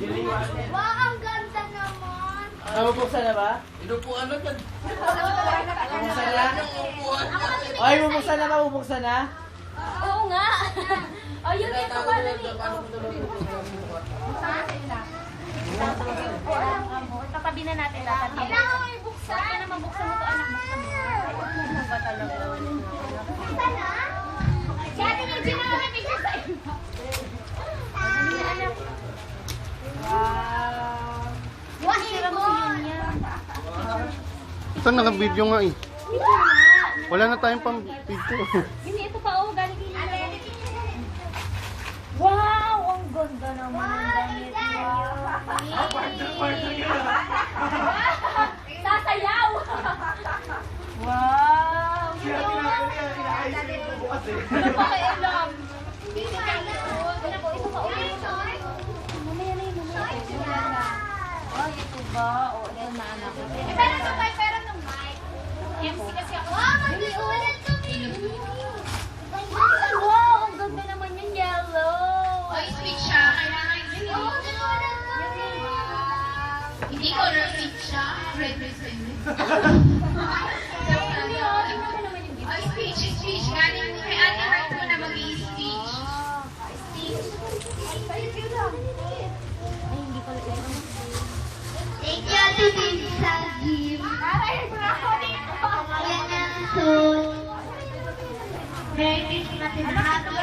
Wow, ang ganda naman. Nabubuksan na ba? Inupuan na dyan. Bubuksan na? Ay, bubuksan na ba? Bubuksan na? Oo nga. Oh, yun yung tumalan eh. Tatabi na natin. Kailangan mo ibuksan. Huwag ka na mabuksan mo ito, anak. Buksan mo ba talaga? Buksan na? Si Ate Regine na lang ibigay sa iyo. Wow. Sira mo si Yunya. Ito naka-video nga eh. Wala na tayong pang-video. Hindi, ito pa. Oh, galing kay Yunya. Wow! Ang ganda naman ng damit niya. Sasayaw! Wow! Ano pa kayo lang? Wala po, ito pa ulit. Mamaya na yun, mamaya. Ay, ito ba? O, ito na anak. Pero ito ba? Pero itong mic. MC kasi ako. Wow! Mag-iulan to me! Wow! Ang ganda naman yung yellow. Ay, sweet siya. Kailangan i-sweet. Hindi ko na-sweet siya. Red. Ay, speech. Galing kay Ate Heart ko na mag-i-speech. Thank you, Ate Baby Sagim. Yan ang suit. Merry Christmas and Happy